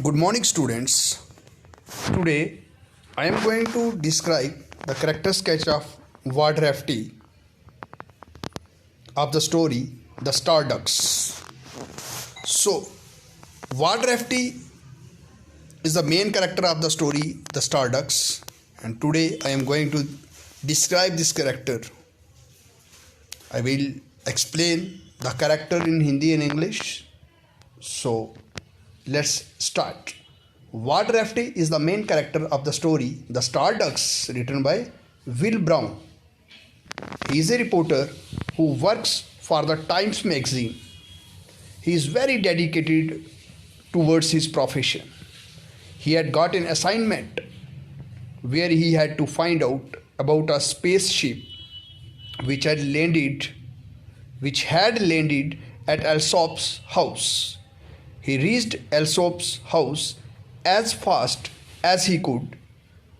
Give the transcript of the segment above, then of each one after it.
Good morning, students. Today, I am going to describe the character sketch of Ward Rafty of the story The Starducks. So, Ward Rafty is the main character of the story The Starducks, and today I am going to describe this character. I will explain the character in Hindi and English. So, let's start. Ward Rafty is the main character of the story The Starducks, written by Will Brown. He is a reporter who works for the Times magazine. He is very dedicated towards his profession. He had got an assignment where he had to find out about a spaceship which had landed at Alsop's house. He reached Alsop's house as fast as he could.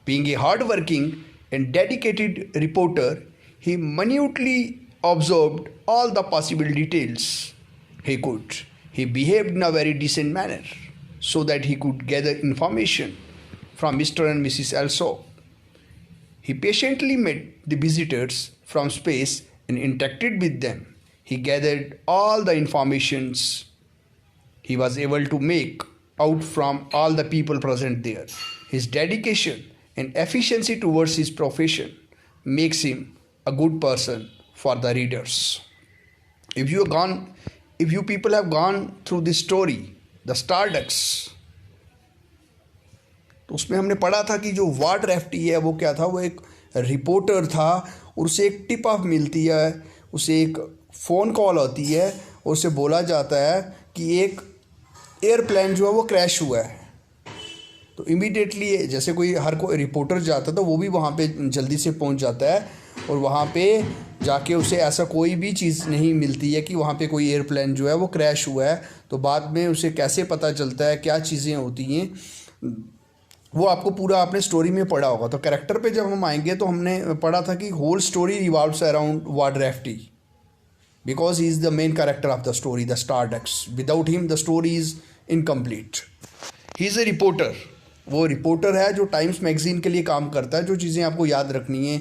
Being a hard-working and dedicated reporter, he minutely observed all the possible details he could. He behaved in a very decent manner so that he could gather information from Mr. and Mrs. Alsop. He patiently met the visitors from space and interacted with them. He gathered all the informations he was able to make out from all the people present there. His dedication and efficiency towards his profession makes him a good person for the readers. If you people have gone through this story, The Starducks, तो उसमें हमने पढ़ा था कि जो ward रैफ्टी है वो क्या था, वो एक रिपोर्टर था और उसे एक टिप ऑफ मिलती है, उसे एक फ़ोन कॉल आती है और उसे बोला जाता है कि एक एयरप्लेन जो है वो क्रैश हुआ है। तो इमीडिएटली जैसे हर कोई रिपोर्टर जाता है तो वो भी वहाँ पे जल्दी से पहुँच जाता है और वहाँ पे जाके उसे ऐसा कोई भी चीज़ नहीं मिलती है कि वहाँ पे कोई एयरप्लेन जो है वो क्रैश हुआ है। तो बाद में उसे कैसे पता चलता है, क्या चीज़ें होती हैं, वो आपको पूरा आपने स्टोरी में पढ़ा होगा। तो कैरेक्टर पे जब हम आएंगे तो हमने पढ़ा था कि whole story revolves around Ward Rafty because he is the main character of the story, The Starducks. Without him, the story is incomplete. He is a reporter. वो रिपोर्टर है जो टाइम्स मैगजीन के लिए काम करता है। जो चीज़ें आपको याद रखनी है,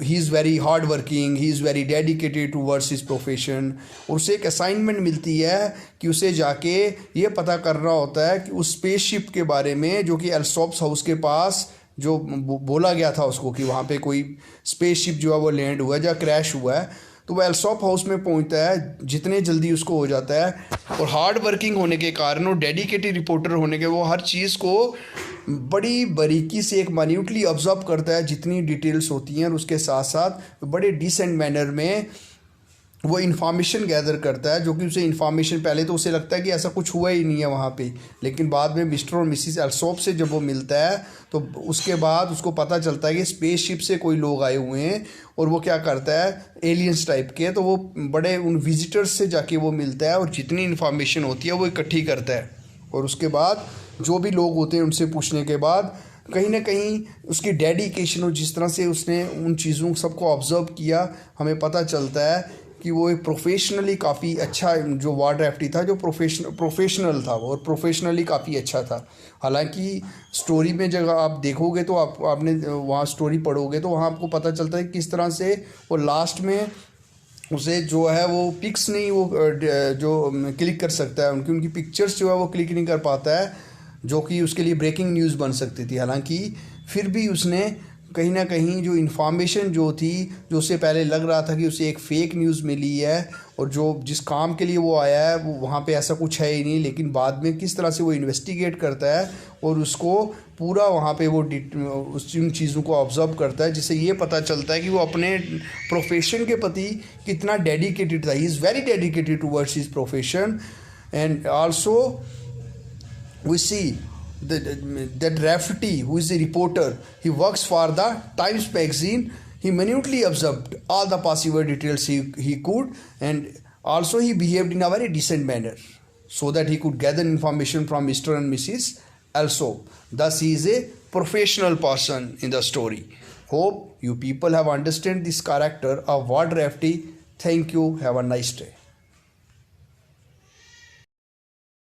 he is very hard working, he is very dedicated towards his profession. और उसे एक असाइनमेंट मिलती है कि उसे जाके ये पता करना होता है कि उस स्पेसशिप के बारे में जो कि एल्सॉप्स हाउस के पास जो बोला गया था उसको कि वहाँ पे कोई स्पेसशिप जो है वो लैंड हुआ है या क्रैश हुआ है। तो वह एल्सॉप हाउस में पहुंचता है जितने जल्दी उसको हो जाता है। और हार्ड वर्किंग होने के कारण और डेडिकेटेड रिपोर्टर होने के वो हर चीज़ को बड़ी बारीकी से एक माइन्यूटली ऑब्जर्व करता है, जितनी डिटेल्स होती हैं, और उसके साथ साथ बड़े डिसेंट मैनर में वो इन्फॉर्मेशन गैदर करता है। जो कि उसे इन्फॉर्मेशन पहले तो उसे लगता है कि ऐसा कुछ हुआ ही नहीं है वहाँ पे, लेकिन बाद में मिस्टर और मिसिस एल्सॉप से जब वो मिलता है तो उसके बाद उसको पता चलता है कि स्पेसशिप से कोई लोग आए हुए हैं और वो क्या करता है, एलियंस टाइप के। तो वो बड़े उन विजिटर्स से जाके वो मिलता है और जितनी इन्फॉर्मेशन होती है वो इकट्ठी करता है। और उसके बाद जो भी लोग होते हैं उनसे पूछने के बाद कहीं ना कहीं उसकी डेडिकेशन और जिस तरह से उसने उन चीज़ों सबको ऑब्जर्व किया, हमें पता चलता है कि वो एक प्रोफेशनली काफ़ी अच्छा जो वार्ड रैफ्टी था, जो प्रोफेशनल था वो, और प्रोफेशनली काफ़ी अच्छा था। हालांकि स्टोरी में जब आप देखोगे तो आपने वहाँ स्टोरी पढ़ोगे तो वहाँ आपको पता चलता है किस तरह से वो लास्ट में उसे जो है वो पिक्स नहीं वो जो क्लिक कर सकता है, उनकी पिक्चर्स जो है वो क्लिक नहीं कर पाता है, जो कि उसके लिए ब्रेकिंग न्यूज़ बन सकती थी। हालांकि फिर भी उसने कहीं ना कहीं जो इन्फॉर्मेशन जो थी, जो उससे पहले लग रहा था कि उसे एक फ़ेक न्यूज़ मिली है और जो जिस काम के लिए वो आया है वो वहाँ पे ऐसा कुछ है ही नहीं, लेकिन बाद में किस तरह से वो इन्वेस्टिगेट करता है और उसको पूरा वहाँ पे वो उन चीज़ों को ऑब्जर्व करता है, जिससे ये पता चलता है कि वो अपने प्रोफेशन के प्रति कितना डेडिकेटेड था। He is very dedicated towards his profession. And also we see that Rafferty, who is a reporter, he works for the Times magazine. He minutely observed all the possible details he could, and also he behaved in a very decent manner so that he could gather information from Mr. and Mrs. Alsop. Thus, he is a professional person in the story. Hope you people have understood this character of Ward Rafferty. Thank you. Have a nice day.